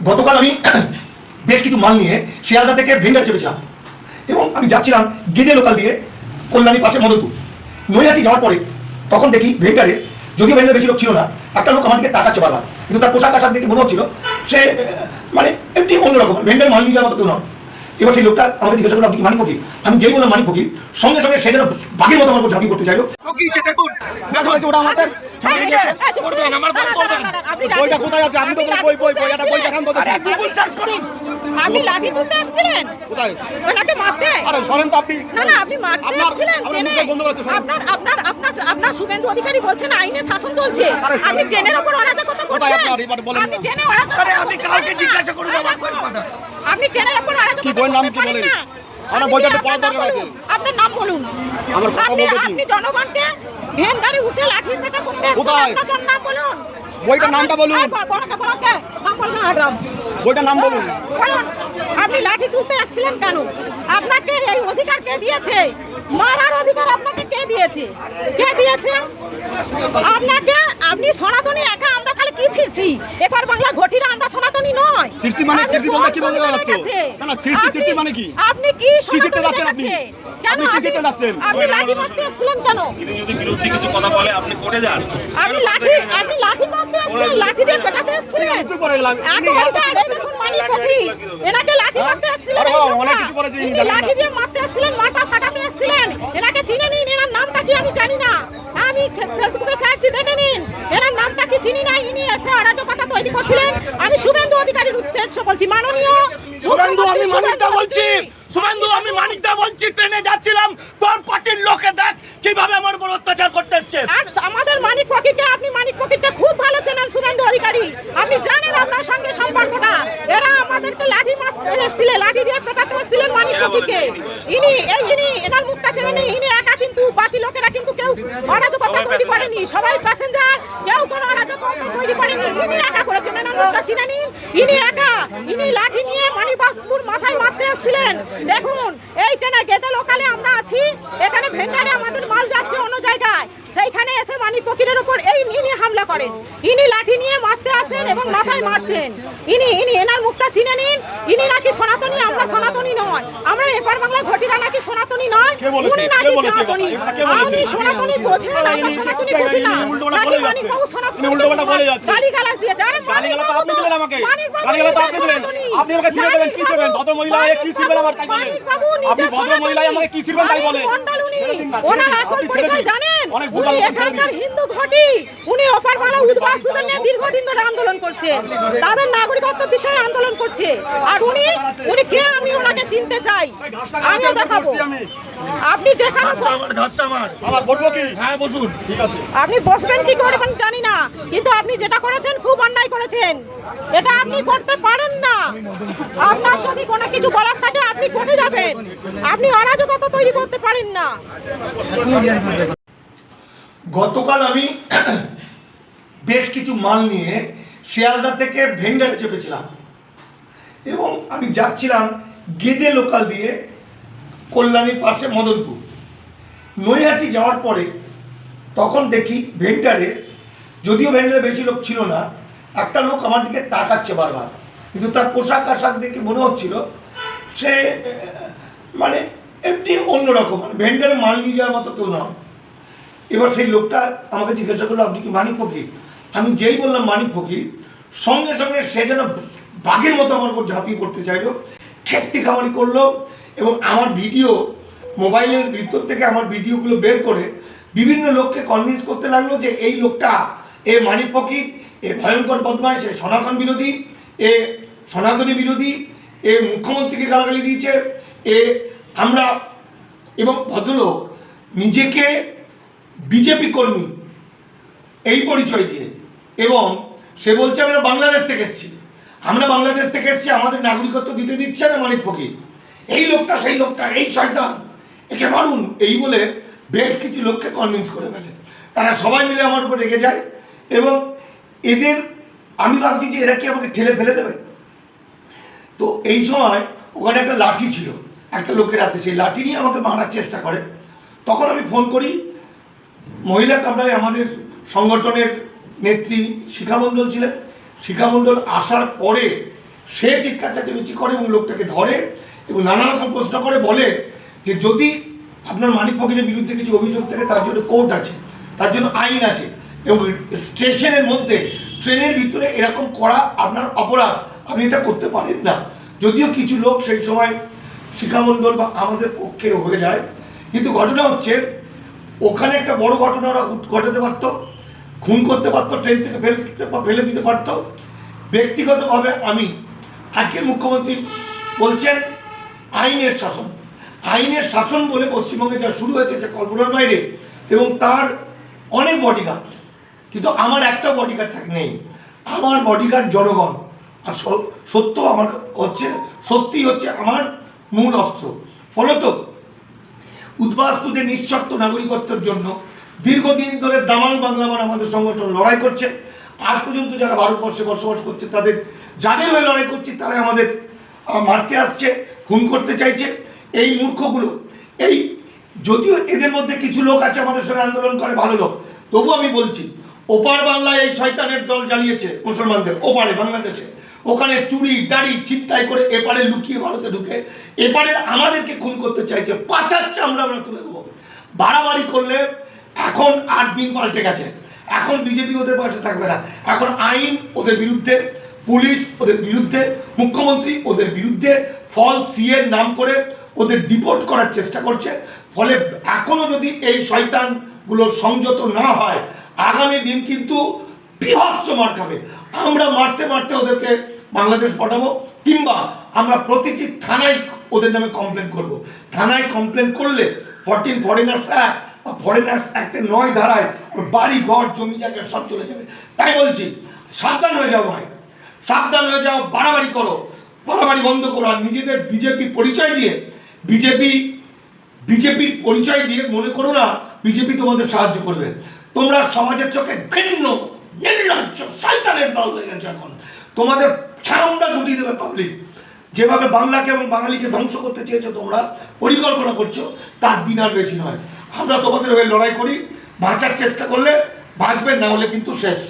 গতকাল আমি বেশ কিছু মাল নিয়ে শিয়ালদা থেকে ভেন্ডার চেপেছিলাম এবং আমি যাচ্ছিলাম গেদে লোকাল দিয়ে কল্যাণী পাশে মদনপুর। নৈহাটি যাওয়ার পরে তখন দেখি ভেন্ডারে, যদিও ভেন্ডার বেশি লোক ছিল না, একটা লোক আমার দিকে তাকাচ্ছে বারবার, কিন্তু তার পোশাক আশাক দেখে মনে হচ্ছিল সে মানে এমনি অন্যরকম, ভেন্ডার মাল নিয়ে যাওয়ার মতো কেউ নয়। এবার সেই লোকটা আমাকে জিজ্ঞাসা করলো, আপনি কি মানিক ফকির? আমি যেই বললাম মানিক ফকির, সঙ্গে সঙ্গে সে যেন বাঘের মতো আমার উপর ঝাঁপিয়ে পড়তে চাইলো। আপনি লাঠি তুলতে আসছিলেন কোথায়? ওনাকে মারতে? আরে সরেন তো আপনি। না না, আপনি মারতে আসছিলেন। আপনার শুভেন্দু অধিকারী বলছেন আইনে শাসন চলছে, আপনি ট্রেনের উপর অরাজকতা করছেন। আপনি ট্রেনে অরাজকতা, আপনি কাউকে জিজ্ঞাসা করুন আমার কথা। আপনি ট্রেনের উপর অরাজকতা কি বই নাম কি বলেন? আমার বইটাতে পড়া দরকার আছে। আপনার নাম বলুন। আমার কথা বলতে দিন। আপনি জনগণকে ভেন্ডারে উঠে লাঠি পেটা করতে আসছেন, আপনার নাম বলুন। বইটার নামটা বলুন। বইটার নাম বলুন। আপনি লাঠি তুলতে আসছিলেন কেন? আপনাকে এই অধিকার কে দিয়েছে? মারার অধিকার আপনাকে কে দিয়েছে? কে দিয়েছে আপনাকে? আপনি সনাতনী একা, আমরা খালি কি ছিড়ছি? এপার বাংলা ঘটিরা আমরা সনাতনী নয়। ছিড়ছি মানে ছিড়ছি বলতে কি বলতে যাচ্ছে? না না, ছিড়ছি মানে কি? আপনি কি সনাতনী যাচ্ছেন? আপনি কেন ছিড়তে যাচ্ছেন? আপনি লাঠি মারতে আসছিলেন কেন? তিনি যদি বিরোধী কিছু কথা বলে আপনি কোর্টে যান। আপনি লাঠি মারতে আসছিলেন, লাঠি দিয়ে পেটাতে আসছিলেন। কিছু করে গেলাম দেখুন মানিক ফকির, এনাকে লাঠি মারতে আসছিলেন। অনেক কিছু করেছি, লাঠি দিয়ে মারতে আসছিলেন, মাথা ফাটাতে আসছিলেন। এনাকে চিনে নিন, এনার নামটা কি আমি জানি না। আমি ফেসবুকে ছাড়ছি, দেখে নিন। এনার নামটা কি চিনি না। ইনি এসে অরাজকতা তৈরি করছিলেন। আমি শুভেন্দু অধিকারীর উদ্দেশ্যে বলছি, মাননীয় শুভেন্দু, আমি মানিকদা বলছি। শুভেন্দু, আমি মানিকদা বলছি। ট্রেনে যাচ্ছিলাম, তোর পার্টির লোকে দেখ কিভাবে আমার উপর অত্যাচার করতে এসছে। আর আমাদের মানিক ফকিরকে, আপনি মানিক ফকিরকে খুব ভালো চেনেন শুভেন্দু অধিকারী, আপনি জানেন আপনার সঙ্গে সম্পর্কটা। এরা আমাদেরকে লাঠি মারতে এসেছিলেন, লাঠি দিয়ে পেটাতে এসেছিলেন মানিক ফকিরকে। ইনি এনার মুখটা চেনে নেই। ইনি একা, কিন্তু বাকি লোকেরা কিন্তু কেউ অরাজকতা তৈরি করেনি। সবাই প্যাসেঞ্জার, কেউ কোনো অরাজকতা তৈরি করেনি। ইনি একা করেছেন, এনার মুখটা চিনে নিন। ইনি একা, ইনি লাঠি নিয়ে মানিকবাবুর মাথায় মারতে এসেছিলেন। দেখুন, এই ট্রেনে গেদে লোকালে আমরা আছি, এখানে ভেন্ডারে আমাদের মাল যাচ্ছে অন্য জায়গায়, সেইখানে এসে মানিক ফকিরের উপর ইনি হামলা করেন। ইনি লাঠি নিয়ে মারতে আসেন এবং মাথায় মারতেন। ইনি এনার মুখটা চিনে নিন। ইনি নাকি সনাতনী, আমরা সনাতনী নয়। আমরা এপার বাংলা ঘটিরা নাকি সনাতনী নয়, উনি নাকি সনাতনী। আপনি সনাতনী বোঝেন, আমরা সনাতনী বুঝি না। নাকি মানিক বাবু সনাতনী গালিগালাজ দিয়েছে। আরে গালিগালাজ আপনি দিলেন আমাকে, গালিগালাজ আপনি দিলেন। আপনি আমাকে ছিড়ে দিলেন, কি ছিড়বেন? ভদ্র মহিলা কি ছিড়বেন আমার তাই বলেন? আপনি ভদ্র মহিলা আমাকে কি ছিড়বেন তাই বলেন? ওনার আসল পরিচয় জানেন? উনি এখানকার হিন্দু ঘটি। উনি ওপার বাংলা উদ্বাস্তুদের নিয়ে দীর্ঘদিন ধরে আন্দোলন করছে, তাদের নাগরিকত্ব বিষয়ে আন্দোলন করছে। আর উনি কে? আমি ওনাকে চিনতে চাই, আমিও দেখাবো। আপনি যেখানে আপনি বসবেন কি করবেন জানি না, কিন্তু আপনি যেটা করেছেন খুব অন্যায় করেছেন। এটা আপনি করতে পারেন না। আপনার যদি কোনো কিছু বলার থাকে আপনি কোর্টে যাবেন। আপনি অরাজকতা তৈরি করতে পারেন না। গতকাল আমি বেশ কিছু মাল নিয়ে শিয়ালদা থেকে ভেন্ডারে চেপেছিলাম এবং আমি যাচ্ছিলাম গেদে লোকাল দিয়ে কল্যাণীর পাশে মদনপুর। নৈহাটি যাওয়ার পরে তখন দেখি ভেন্ডারে, যদিও ভেন্ডারে বেশি লোক ছিল না, একটা লোক আমার দিকে তাকাচ্ছে বারবার, কিন্তু তার পোশাক আশাক দেখে মনে হচ্ছিল সে মানে এমনি অন্যরকম, মানে ভেন্ডারে মাল নিয়ে যাওয়ার মতো কেউ নয়। এবার সেই লোকটা আমাকে জিজ্ঞাসা করলো, আপনি কি মানিক ফকির? আমি যেই বললাম মানিক ফকির, সঙ্গে সঙ্গে সে যেন বাঘের মতো আমার উপর ঝাঁপিয়ে পড়তে চাইলো, খেস্তি খামারি করলো এবং আমার ভিডিও, মোবাইলের ভিতর থেকে আমার ভিডিওগুলো বের করে বিভিন্ন লোককে কনভিন্স করতে লাগলো যে এই লোকটা, এ মানিক ফকির, এ ভয়ঙ্কর বদমাইশ, এ সনাতন বিরোধী, এ সনাতনী বিরোধী, এ মুখ্যমন্ত্রীকে গালাগালি দিয়েছে, এ আমরা, এবং ভদ্রলোক নিজেকে বিজেপি কর্মী এই পরিচয় দিয়ে, এবং সে বলছে আমরা বাংলাদেশ থেকে এসেছি, আমরা বাংলাদেশ থেকে এসেছি, আমাদের নাগরিকত্ব দিতে দিচ্ছে না মানিক ফকির, এই লোকটা সেই লোকটা, এই শয়তান, একে মারুন, এই বলে বেশ কিছু লোককে কনভিন্স করে ফেলে। তারা সবাই মিলে আমার উপর রেগে যায় এবং এদের, আমি ভাবছি যে এরা কি আমাকে ঠেলে ফেলে দেবে। তো এই সময় ওখানে একটা লাঠি ছিল একটা লোকের হাতে, সেই লাঠি নিয়ে আমাকে মারার চেষ্টা করে। তখন আমি ফোন করি মহিলা কামরায়, আমাদের সংগঠনের নেত্রী শিখা মণ্ডল ছিলেন। শিখা মণ্ডল আসার পরে সে চিৎকার চেঁচামেচি করে এবং লোকটাকে ধরে এবং নানা রকম প্রশ্ন করে, বলে যে যদি আপনার মানিক ফকিরের বিরুদ্ধে কিছু অভিযোগ থাকে তার জন্য কোর্ট আছে, তার জন্য আইন আছে, এবং স্টেশনের মধ্যে ট্রেনের ভিতরে এরকম করা আপনার অপরাধ, আপনি এটা করতে পারেন না। যদিও কিছু লোক সেই সময় শিখামণ্ডল বা আমাদের পক্ষে হয়ে যায়, কিন্তু ঘটনা হচ্ছে ওখানে একটা বড় ঘটনা ওরা ঘটাতে পারত, খুন করতে পারতো, ট্রেন থেকে ফেলে দিতে পারত। ব্যক্তিগতভাবে আমি, আজকের মুখ্যমন্ত্রী বলছেন আইনের শাসন, আইনের শাসন বলে পশ্চিমবঙ্গে যা শুরু হয়েছে, যে কল্পনার বাইরে, এবং তার অনেক বডিগার্ড, কিন্তু আমার একটা বডিগার্ড নেই। আমার বডিগার্ড জনগণ, আর সত্য আমার হচ্ছে, সত্যি হচ্ছে আমার মূল অস্ত্র। ফলত উদ্বাস্তুদের নিঃশর্ত নাগরিকত্বের জন্য দীর্ঘদিন ধরে দামাল বাংলামান আমাদের সংগঠন লড়াই করছে। আজ পর্যন্ত যারা ভারতবর্ষে বসবাস করছে, তাদের যাদের হয়ে লড়াই করছে, তারা আমাদের মারতে আসছে, খুন করতে চাইছে। এই মূর্খগুলো, এই যদিও এদের মধ্যে কিছু লোক আছে আমাদের সঙ্গে আন্দোলন করে, ভালো লোক, তবু আমি বলছি, ওপার বাংলায় এই শয়তানের দল জ্বালিয়েছে মুসলমানদের, ওপারে বাংলাদেশে, ওখানে চুরি দাড়ি ছিনতাই করে এপারে লুকিয়ে ভারতে ঢুকে এপারের আমাদেরকে খুন করতে চাইছে। পাচার চামড়া আমরা তুলে দেবো। বাড়াবাড়ি করলে এখন আর দিন পাল্টে গেছে, এখন বিজেপি ওদের পাশে থাকবে না, এখন আইন ওদের বিরুদ্ধে, পুলিশ ওদের বিরুদ্ধে, মুখ্যমন্ত্রী ওদের বিরুদ্ধে, ফল সিএর নাম করে ওদের ডিপোর্ট করার চেষ্টা করছে। ফলে এখনো যদি এই শয়তানগুলো সংযত না হয়, আগামী দিন কিন্তু বিভৎস মার খাবে। আমরা মারতে মারতে ওদেরকে বাংলাদেশ পাঠাবো, কিংবা আমরা প্রতিটি থানায় ওদের নামে কমপ্লেন করব। থানায় কমপ্লেন করলে 14 ফরেনার্স অ্যাক্ট বা ফরেনার্স অ্যাক্টের 9 ধারায় বাড়ি ঘর জমি জায়গা সব চলে যাবে। তাই বলছি, সাবধান হয়ে যাও ভাই, সাবধান হয়ে যাও, বাড়াবাড়ি করো, বাড়াবাড়ি বন্ধ করো। আর নিজেদের বিজেপির পরিচয় দিয়ে মনে করো না বিজেপি তোমাদের সাহায্য করবে। তোমরা সমাজের চোখে ঘৃণ্য, নির্লজ্জ, শয়তানের দল হয়ে গেছে। এখন তোমাদের ছাউন্ডা গুটিয়ে দেবে পাবলিক। যেভাবে বাংলাকে এবং বাঙালিকে ধ্বংস করতে চেয়েছো, তোমরা পরিকল্পনা করছো, তার দিন আর বেশি নয়। আমরা তোমাদের হয়ে লড়াই করি, বাঁচার চেষ্টা করলে বাঁচবেন, না হলে কিন্তু শেষ।